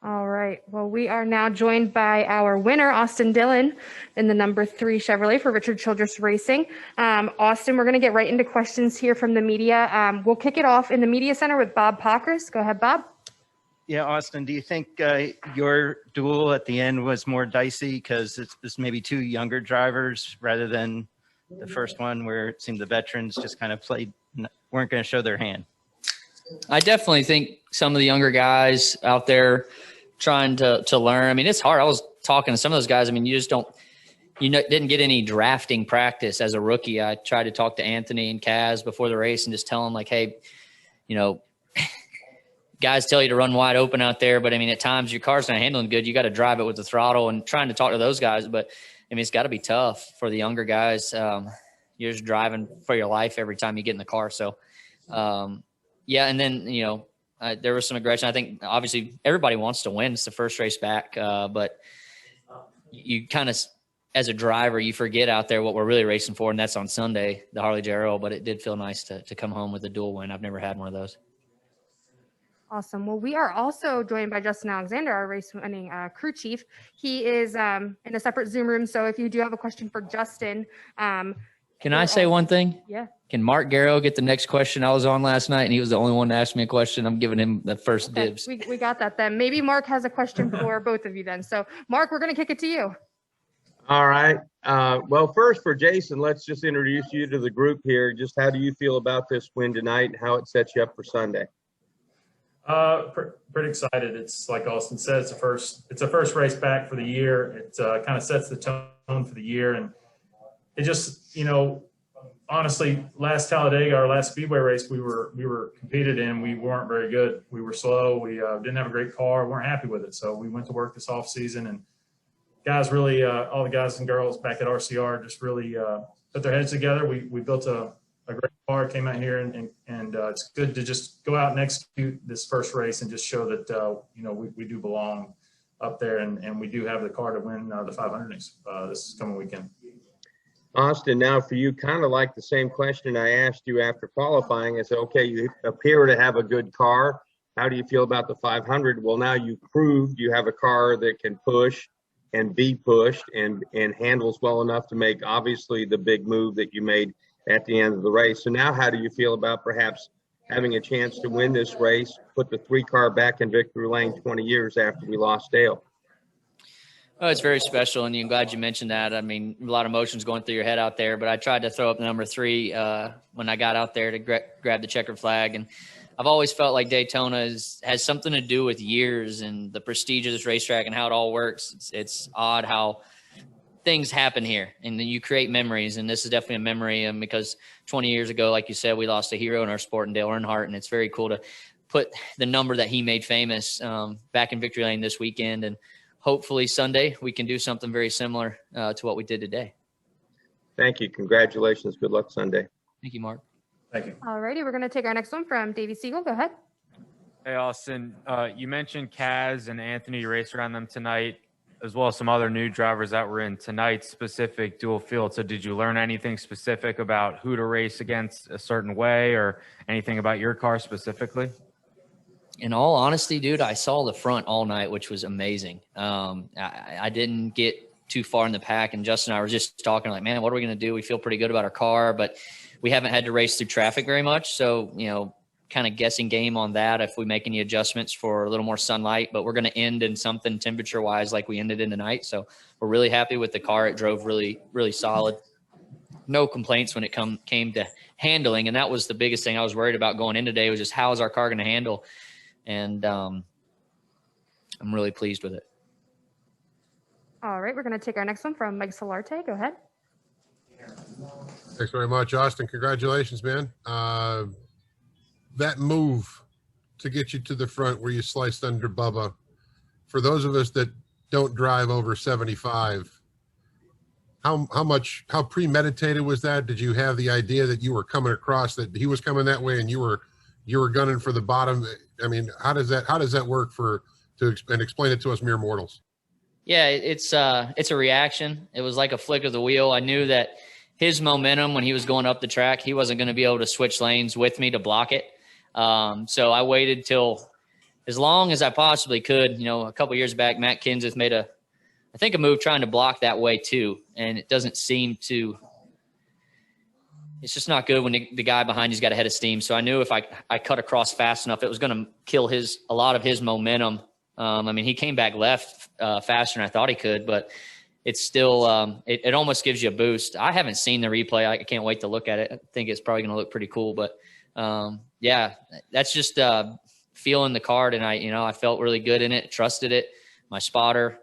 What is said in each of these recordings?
All right. Well, we are now joined by our winner, Austin Dillon, in the number 3 Chevrolet for Richard Childress Racing. Austin, we're going to get right into questions here from the media. We'll kick it off in the media center with Bob Pockris. Go ahead, Bob. Yeah, Austin, do you think your duel at the end was more dicey because it's maybe 2 younger drivers rather than the first one where it seemed the veterans just kind of weren't going to show their hand? I definitely think some of the younger guys out there trying to learn. I mean, it's hard. I was talking to some of those guys. I mean, didn't get any drafting practice as a rookie. I tried to talk to Anthony and Kaz before the race and just tell them, like, hey, guys tell you to run wide open out there, but I mean, at times your car's not handling good. You got to drive it with the throttle, and trying to talk to those guys. But I mean, it's got to be tough for the younger guys. You're just driving for your life every time you get in the car. So, yeah. And then, there was some aggression. I think obviously everybody wants to win. It's the first race back. But you kind of, as a driver, you forget out there what we're really racing for. And that's on Sunday, the Harley J. Earl. But it did feel nice to come home with a dual win. I've never had one of those. Awesome. Well, we are also joined by Justin Alexander, our race-winning crew chief. He is in a separate Zoom room, so if you do have a question for Justin. Can I say one thing? Yeah. Can Mark Garrow get the next question? I was on last night, and he was the only one to ask me a question. I'm giving him the first dibs. We got that then. Maybe Mark has a question for both of you then. So, Mark, we're going to kick it to you. All right. Well, first for Jason, let's just introduce you to the group here. Just how do you feel about this win tonight and how it sets you up for Sunday? Pretty excited. It's like Austin said, it's a first race back for the year. It kind of sets the tone for the year, and it just, honestly, last Talladega, our last speedway race, we were competed in. We weren't very good. We were slow. We didn't have a great car. weren't happy with it. So we went to work this off season, and guys really, all the guys and girls back at RCR just really put their heads together. We built a great car, came out here, and it's good to just go out and execute this first race and just show that, we do belong up there, and we do have the car to win the 500 this coming weekend. Austin, now for you, kind of like the same question I asked you after qualifying. I said, okay, you appear to have a good car. How do you feel about the 500? Well, now you proved you have a car that can push and be pushed and handles well enough to make, obviously, the big move that you made at the end of the race. So now how do you feel about perhaps having a chance to win this race, put the 3-car back in victory lane 20 years after we lost Dale? Oh, it's very special, and I'm glad you mentioned that. I mean, a lot of emotions going through your head out there, but I tried to throw up the number 3 when I got out there to grab the checkered flag. And I've always felt like Daytona has something to do with years and the prestige of this racetrack and how it all works. It's odd how things happen here, and then you create memories, and this is definitely a memory because 20 years ago, like you said, we lost a hero in our sport in Dale Earnhardt, and it's very cool to put the number that he made famous back in victory lane this weekend, and hopefully Sunday we can do something very similar to what we did today. Thank you. Congratulations. Good luck Sunday. Thank you, Mark. Thank you. All righty, we're going to take our next one from Davey Siegel. Go ahead. Hey, Austin. You mentioned Kaz and Anthony race around them tonight, as well as some other new drivers that were in tonight's specific dual field. So did you learn anything specific about who to race against a certain way or anything about your car specifically? In all honesty, dude, I saw the front all night, which was amazing. I didn't get too far in the pack, and Justin and I were just talking like, man, what are we going to do? We feel pretty good about our car, but we haven't had to race through traffic very much. So, kind of guessing game on that if we make any adjustments for a little more sunlight, but we're going to end in something temperature wise like we ended in tonight. So we're really happy with the car. It drove really, really solid. No complaints when it came to handling. And that was the biggest thing I was worried about going in today, was just how is our car going to handle? And I'm really pleased with it. All right, we're going to take our next one from Mike Solarte. Go ahead. Thanks very much, Austin. Congratulations, man. That move to get you to the front where you sliced under Bubba, for those of us that don't drive over 75, how premeditated was that? Did you have the idea that you were coming across, that he was coming that way and you were gunning for the bottom? I mean, how does that work and explain it to us mere mortals? Yeah, it's a reaction. It was like a flick of the wheel. I knew that his momentum when he was going up the track, he wasn't going to be able to switch lanes with me to block it. So I waited till as long as I possibly could. You know, a couple years back, Matt Kenseth made a move trying to block that way too. And it doesn't seem to, it's just not good when the guy behind you's got a head of steam. So I knew if I cut across fast enough, it was going to kill a lot of his momentum. I mean, he came back left faster than I thought he could, but it's still, it almost gives you a boost. I haven't seen the replay. I can't wait to look at it. I think it's probably going to look pretty cool, but yeah, that's just feeling the card. And I felt really good in it, trusted it. My spotter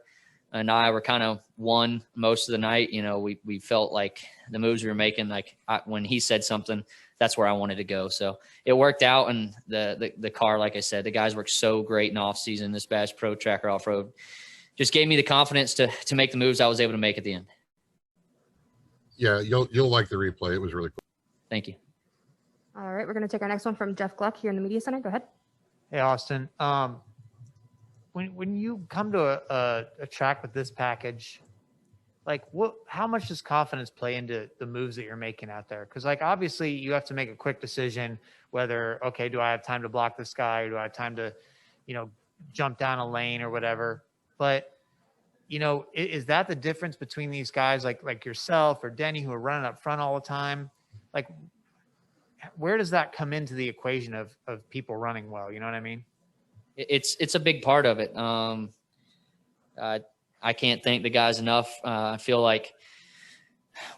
and I were kind of one most of the night. You know, we felt like the moves we were making, like when he said something, that's where I wanted to go. So it worked out. And the car, like I said, the guys worked so great in off season, this Bass Pro Tracker Off-Road just gave me the confidence to make the moves I was able to make at the end. Yeah, you'll like the replay. It was really cool. Thank you. All right, we're going to take our next one from Jeff Gluck here in the Media Center. Go ahead. Hey, Austin. When you come to a track with this package, like how much does confidence play into the moves that you're making out there? Because like obviously you have to make a quick decision whether, okay, do I have time to block this guy, or do I have time to, jump down a lane or whatever? But is that the difference between these guys like yourself or Denny, who are running up front all the time? Like, where does that come into the equation of people running well? You know what I mean? It's a big part of it. I can't thank the guys enough. I feel like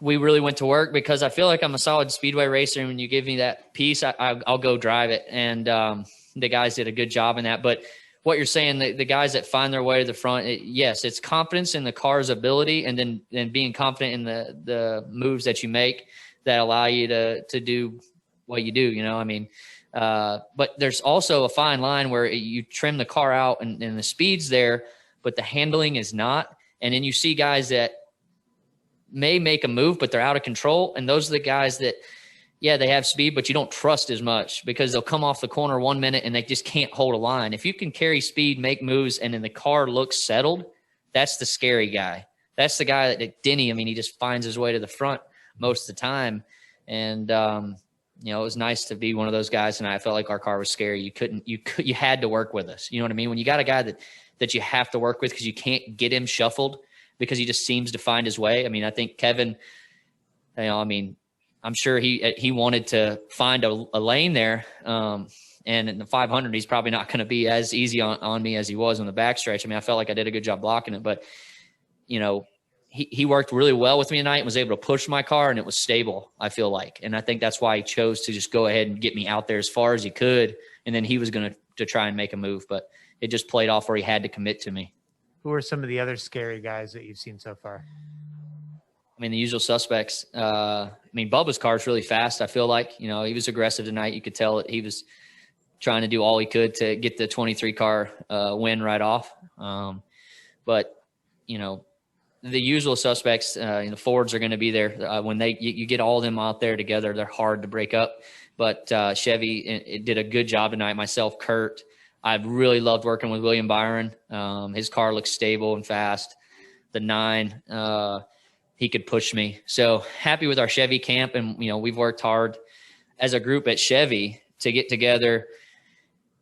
we really went to work, because I feel like I'm a solid speedway racer. And when you give me that piece, I'll go drive it. And the guys did a good job in that. But what you're saying, the guys that find their way to the front, yes, it's confidence in the car's ability, and then being confident in the moves that you make that allow you to do what you do. But there's also a fine line where you trim the car out and the speed's there, but the handling is not. And then you see guys that may make a move, but they're out of control. And those are the guys that, yeah, they have speed, but you don't trust as much, because they'll come off the corner 1 minute and they just can't hold a line. If you can carry speed, make moves, and then the car looks settled, that's the scary guy. That's the guy that Denny, he just finds his way to the front most of the time. And, it was nice to be one of those guys. And I felt like our car was scary. You had to work with us. You know what I mean? When you got a guy that you have to work with, because you can't get him shuffled, because he just seems to find his way. I think Kevin, I'm sure he wanted to find a lane there. And in the 500, he's probably not going to be as easy on me as he was on the backstretch. I felt like I did a good job blocking it, but he worked really well with me tonight and was able to push my car, and it was stable, I feel like. And I think that's why he chose to just go ahead and get me out there as far as he could. And then he was going to try and make a move, but it just played off where he had to commit to me. Who are some of the other scary guys that you've seen so far? The usual suspects. Bubba's car is really fast. I feel like, he was aggressive tonight. You could tell that he was trying to do all he could to get the 23 car win right off. But the usual suspects, the Fords are going to be there when you get all of them out there together. They're hard to break up, but Chevy did a good job tonight. Myself, Kurt, I really loved working with William Byron. His car looks stable and fast. The 9, he could push me. So happy with our Chevy camp. And, we've worked hard as a group at Chevy to get together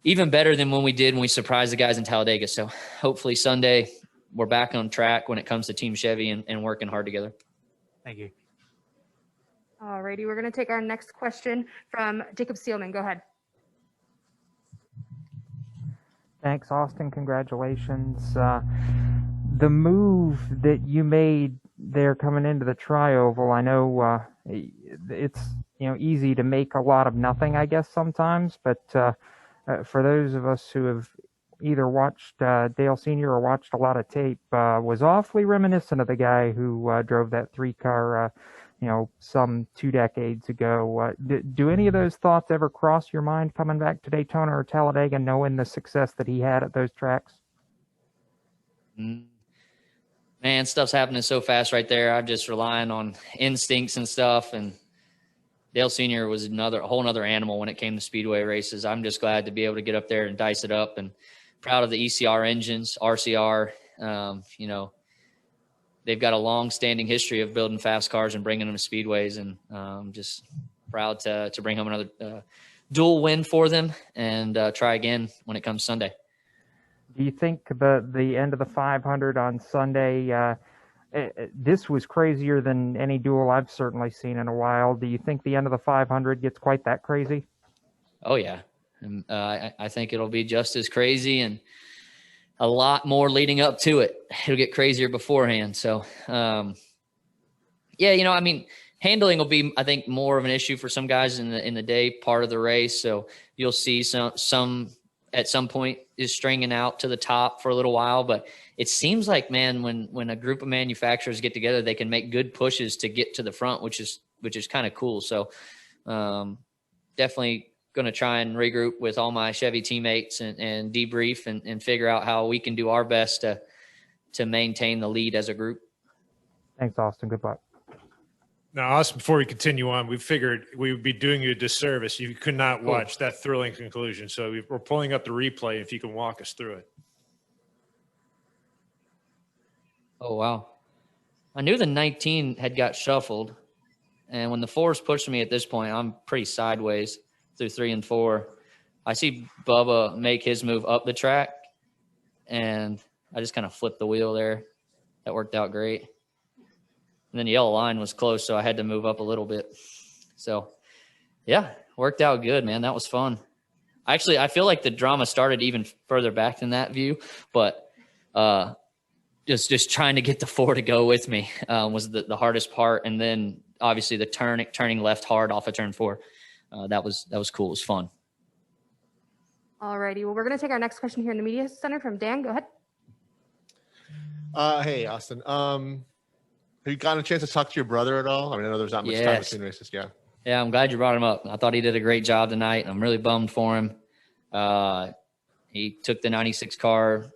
even better than when we surprised the guys in Talladega. So hopefully Sunday we're back on track when it comes to Team Chevy and working hard together. Thank you. All righty, we're going to take our next question from Jacob Seelman. Go ahead. Thanks, Austin. Congratulations. The move that you made there coming into the tri-oval, I know it's easy to make a lot of nothing, I guess, sometimes. But for those of us who have either watched Dale Sr. or watched a lot of tape, was awfully reminiscent of the guy who drove that 3-car, some 2 decades ago. Do any of those thoughts ever cross your mind coming back to Daytona or Talladega, knowing the success that he had at those tracks? Man, stuff's happening so fast right there. I'm just relying on instincts and stuff. And Dale Sr. was a whole nother animal when it came to speedway races. I'm just glad to be able to get up there and dice it up, and proud of the ECR engines, RCR. They've got a long-standing history of building fast cars and bringing them to speedways, and just proud to bring home another dual win for them and try again when it comes Sunday. Do you think the end of the 500 on Sunday, this was crazier than any duel I've certainly seen in a while. Do you think the end of the 500 gets quite that crazy? Oh yeah. And, I think it'll be just as crazy and a lot more leading up to it. It'll get crazier beforehand. So, yeah, I mean, handling will be, I think, more of an issue for some guys in the day part of the race. So you'll see some at some point is stringing out to the top for a little while, but it seems like, man, when a group of manufacturers get together, they can make good pushes to get to the front, which is kind of cool. So definitely going to try and regroup with all my Chevy teammates and debrief and figure out how we can do our best to maintain the lead as a group. Thanks, Austin. Good luck. Now, Austin, before we continue on, we figured we would be doing you a disservice. You could not watch that thrilling conclusion. So we're pulling up the replay if you can walk us through it. Oh, wow. I knew the 19 had got shuffled. And when the 4's pushing me at this point, I'm pretty sideways through 3 and 4. I see Bubba make his move up the track, and I just kind of flipped the wheel there. That worked out great. And then the yellow line was close, so I had to move up a little bit. So, yeah, worked out good, man. That was fun. Actually, I feel like the drama started even further back than that view, but just trying to get the 4 to go with me was the hardest part. And then, obviously, the turning left hard off of turn 4. That was cool. It was fun. All righty. Well, we're going to take our next question here in the media center from Dan. Go ahead. Hey, Austin. Have you gotten a chance to talk to your brother at all? I mean, I know there's not much time between races. Yeah. Yeah, I'm glad you brought him up. I thought he did a great job tonight. I'm really bummed for him. He took the 96 car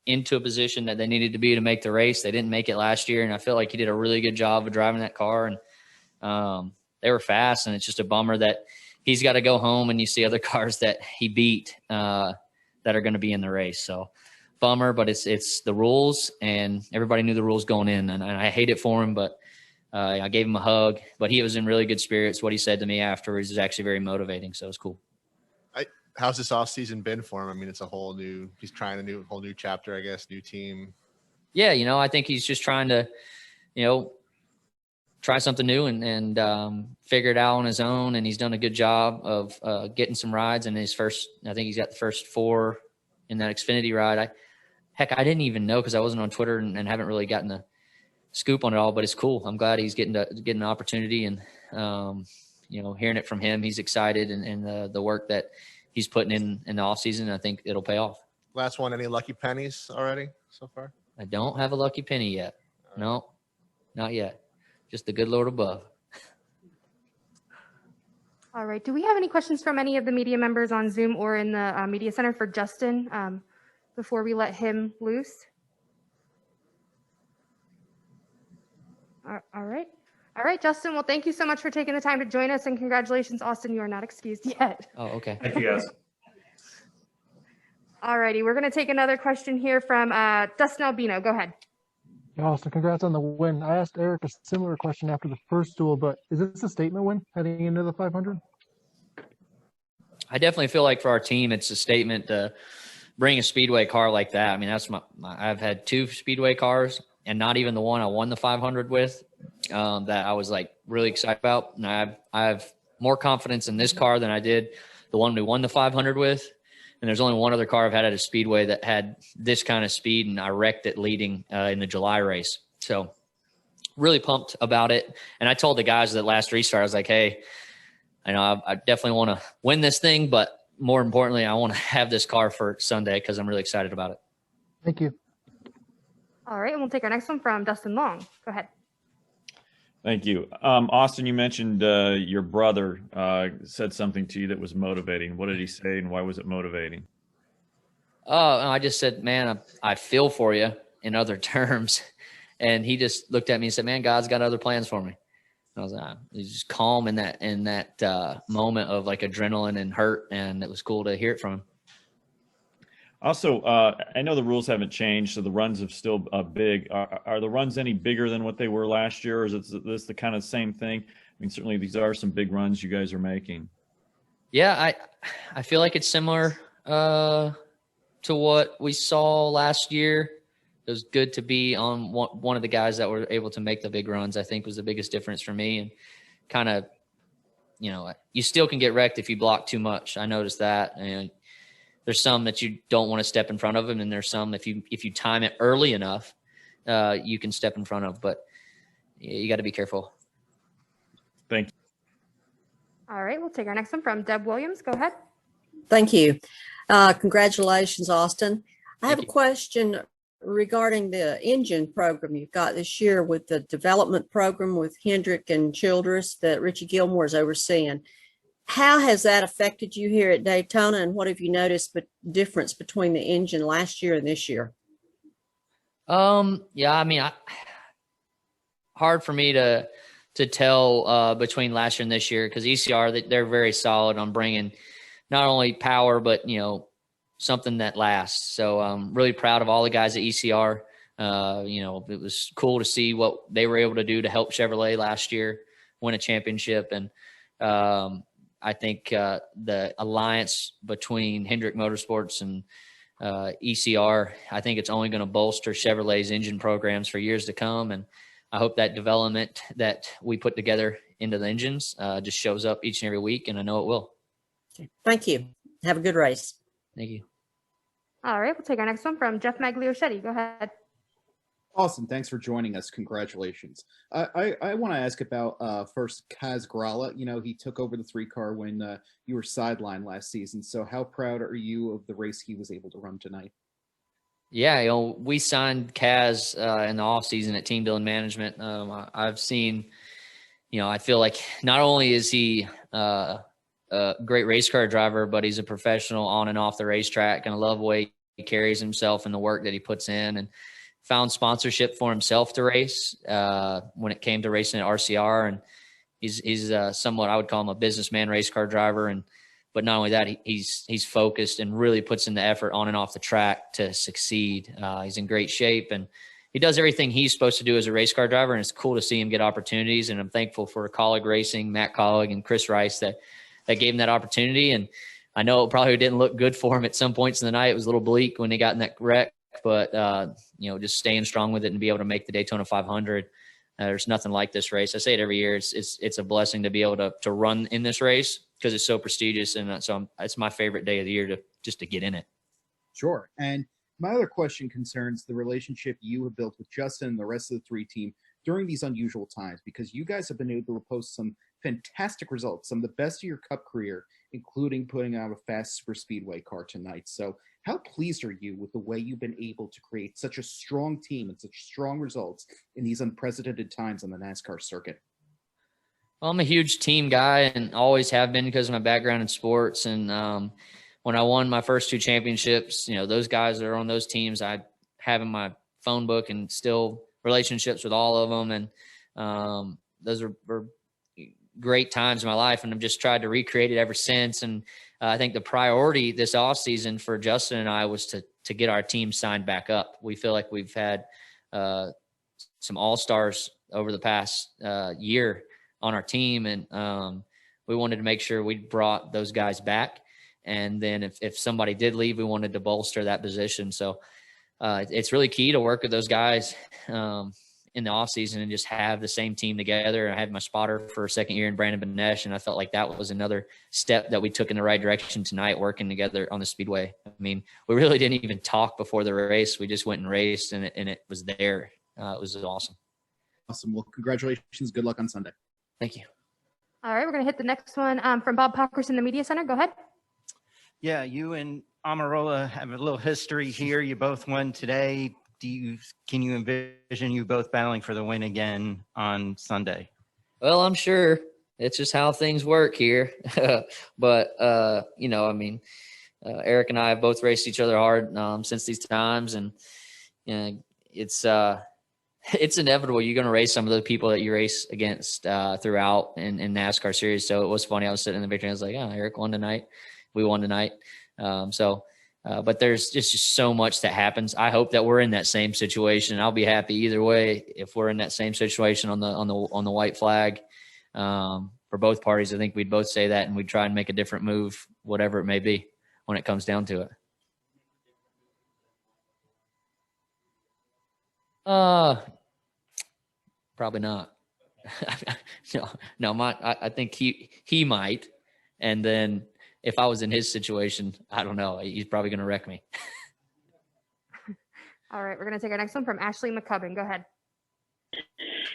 into a position that they needed to be to make the race. They didn't make it last year, and I feel like he did a really good job of driving that car. And they were fast, and it's just a bummer that he's got to go home and you see other cars that he beat that are going to be in the race. So bummer, but it's the rules, and everybody knew the rules going in, and I hate it for him, but I gave him a hug, but he was in really good spirits. What he said to me afterwards is actually very motivating, so it was cool. How's this off season been for him? I mean, it's he's trying a whole new chapter, I guess, new team. Yeah, I think he's just trying to, try something new and figure it out on his own, and he's done a good job of getting some rides in his first. I think he's got the first 4 in that Xfinity ride. I didn't even know because I wasn't on Twitter and haven't really gotten the scoop on it all, but it's cool. I'm glad he's getting an opportunity, and hearing it from him, he's excited, and the work that he's putting in the off season, I think it'll pay off. Last one, any lucky pennies already so far? I don't have a lucky penny yet. No, not yet. Just the good Lord above. All right. Do we have any questions from any of the media members on Zoom or in the media center for Justin before we let him loose? All right. All right, Justin. Well, thank you so much for taking the time to join us, and congratulations, Austin. You are not excused yet. Oh, okay. Thank you, guys. All righty. We're going to take another question here from Dustin Albino. Go ahead. Austin, congrats on the win. I asked Eric a similar question after the first duel, but is this a statement win heading into the 500? I definitely feel like for our team, it's a statement to bring a speedway car like that. I mean, that's I've had 2 speedway cars, and not even the one I won the 500 with that I was like really excited about. And I have more confidence in this car than I did the one we won the 500 with. And there's only one other car I've had at a speedway that had this kind of speed, and I wrecked it leading in the July race. So really pumped about it. And I told the guys that last restart, I was like, hey, I definitely want to win this thing, but more importantly, I want to have this car for Sunday because I'm really excited about it. Thank you. All right, and we'll take our next one from Dustin Long. Go ahead. Thank you. Austin, you mentioned your brother said something to you that was motivating. What did he say, and why was it motivating? I just said, man, I feel for you in other terms. And he just looked at me and said, man, God's got other plans for me. And I was like, he's just calm in that moment of like adrenaline and hurt. And it was cool to hear it from him. Also, I know the rules haven't changed, so the runs have still big. Are the runs any bigger than what they were last year, or is this the kind of same thing? I mean, certainly these are some big runs you guys are making. Yeah, I feel like it's similar to to what we saw last year. It was good to be on one of the guys that were able to make the big runs, I think was the biggest difference for me. And kind of, you still can get wrecked if you block too much. I noticed that. And there's some that you don't want to step in front of them. And there's some, if you time it early enough, you can step in front of, but you got to be careful. Thank you. All right, we'll take our next one from Deb Williams. Go ahead. Thank you. Congratulations, Austin. I have Thank a you. question regarding the engine program you've got this year with the development program with Hendrick and Childress that Richie Gilmore is overseeing. How has that affected you here at Daytona, and what have you noticed the difference between the engine last year and this year? Yeah, I mean, hard for me to tell between last year and this year, because ECR, they're very solid on bringing not only power, but, something that lasts. So I'm really proud of all the guys at ECR. It was cool to see what they were able to do to help Chevrolet last year win a championship. And I think the alliance between Hendrick Motorsports and ECR, I think it's only going to bolster Chevrolet's engine programs for years to come. And I hope that development that we put together into the engines just shows up each and every week, and I know it will. Okay. Thank you. Have a good race. Thank you. All right, we'll take our next one from Jeff Magliochetti. Go ahead. Awesome. Thanks for joining us. Congratulations. I want to ask about first Kaz Grala. He took over the 3-car when you were sidelined last season. So how proud are you of the race he was able to run tonight? Yeah, we signed Kaz in the offseason at Team Dillon Management. I've seen, I feel like not only is he a great race car driver, but he's a professional on and off the racetrack, and I love the way he carries himself and the work that he puts in, and found sponsorship for himself to race when it came to racing at RCR. And he's somewhat, I would call him a businessman race car driver. But not only that, he's focused and really puts in the effort on and off the track to succeed. He's in great shape, and he does everything he's supposed to do as a race car driver. And it's cool to see him get opportunities. And I'm thankful for Colleague Racing, Matt Colleague, and Chris Rice that gave him that opportunity. And I know it probably didn't look good for him at some points in the night. It was a little bleak when he got in that wreck, but just staying strong with it and be able to make the Daytona 500. There's nothing like this race. I say it every year. It's a blessing to be able to run in this race because it's so prestigious. And so it's my favorite day of the year to get in it. Sure. And my other question concerns the relationship you have built with Justin and the rest of the 3 team during these unusual times, because you guys have been able to post some fantastic results, some of the best of your Cup career, including putting out a fast super speedway car tonight. So how pleased are you with the way you've been able to create such a strong team and such strong results in these unprecedented times on the NASCAR circuit? Well, I'm a huge team guy and always have been because of my background in sports. And when I won my first 2 championships, those guys that are on those teams, I have in my phone book and still relationships with all of them. And those were great times in my life, and I've just tried to recreate it ever since. And I think the priority this offseason for Justin and I was to get our team signed back up. We feel like we've had some all-stars over the past year on our team, and we wanted to make sure we brought those guys back. And then if somebody did leave, we wanted to bolster that position. So it's really key to work with those guys in the offseason and just have the same team together. I had my spotter for a second year in Brandon Benesh, and I felt like that was another step that we took in the right direction tonight, working together on the speedway. I mean, we really didn't even talk before the race. We just went and raced, and it was there. It was awesome. Awesome. Well, congratulations. Good luck on Sunday. Thank you. All right, we're going to hit the next one from Bob Pockers in the Media Center. Go ahead. Yeah, you and Amarola have a little history here. You both won today. Can you envision you both battling for the win again on Sunday? Well, I'm sure it's just how things work here. But, Eric and I have both raced each other hard since these times. And it's inevitable. You're going to race some of the people that you race against throughout in NASCAR series. So it was funny. I was sitting in the victory. I was like, oh, Eric won tonight. We won tonight. But there's just so much that happens. I hope that we're in that same situation. I'll be happy either way if we're in that same situation on the white flag for both parties. I think we'd both say that, and we'd try and make a different move, whatever it may be, when it comes down to it. Probably not. I think he might. And then if I was in his situation, I don't know. He's probably going to wreck me. All right, we're going to take our next one from Ashley McCubbin. Go ahead.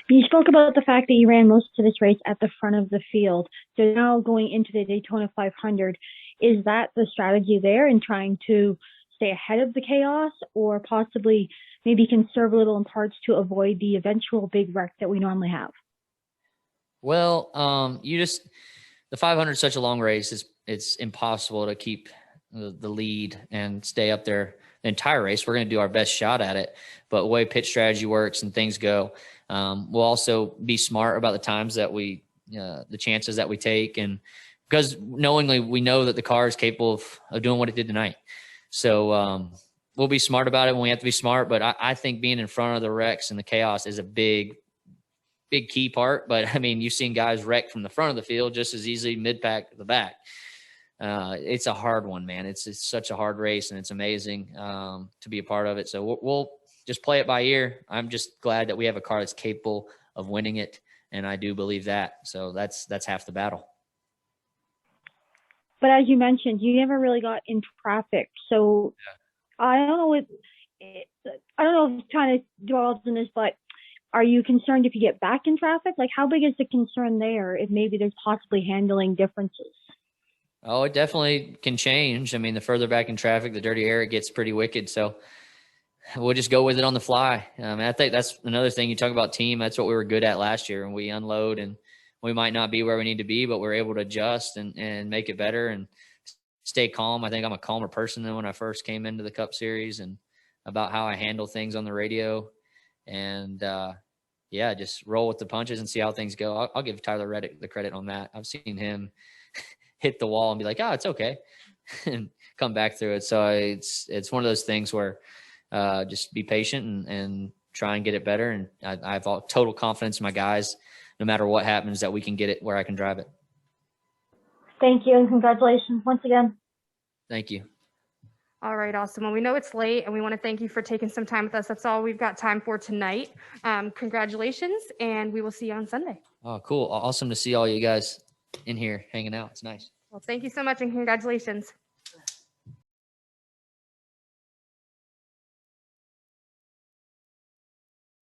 You spoke about the fact that you ran most of this race at the front of the field. So now going into the Daytona 500, is that the strategy there in trying to stay ahead of the chaos, or possibly maybe conserve a little in parts to avoid the eventual big wreck that we normally have? Well, the 500 is such a long race. It's impossible to keep the lead and stay up there the entire race. We're going to do our best shot at it, but the way pit strategy works and things go, we'll also be smart about the times that the chances that we take. And because knowingly, we know that the car is capable of doing what it did tonight. So we'll be smart about it when we have to be smart. But I think being in front of the wrecks and the chaos is a big key part. But I mean, you've seen guys wreck from the front of the field just as easily mid-pack to the back. It's a hard one, man. It's such a hard race, and it's amazing to be a part of it. So we'll just play it by ear. I'm just glad that we have a car that's capable of winning it, and I do believe that. So that's half the battle. But as you mentioned, you never really got in traffic. So I don't know if it's trying to dwell on this, but are you concerned if you get back in traffic? Like, how big is the concern there if maybe there's possibly handling differences? Oh, it definitely can change. I mean, the further back in traffic, the dirtier it gets pretty wicked. So we'll just go with it on the fly. I think that's another thing. You talk about team. That's what we were good at last year, and we unload, and we might not be where we need to be, but we're able to adjust and make it better and stay calm. I think I'm a calmer person than when I first came into the Cup Series, and about how I handle things on the radio. And just roll with the punches and see how things go. I'll give Tyler Reddick the credit on that. I've seen him hit the wall and be like, oh, it's okay, and come back through it. So it's one of those things where just be patient and try and get it better. And I have total confidence in my guys, no matter what happens, that we can get it where I can drive it. Thank you, and congratulations once again. Thank you. All right, Austin. Well, we know it's late, and we want to thank you for taking some time with us. That's all we've got time for tonight. Congratulations, and we will see you on Sunday. Oh, cool. Awesome to see all you guys in here hanging out. It's nice. Well, thank you so much, and congratulations.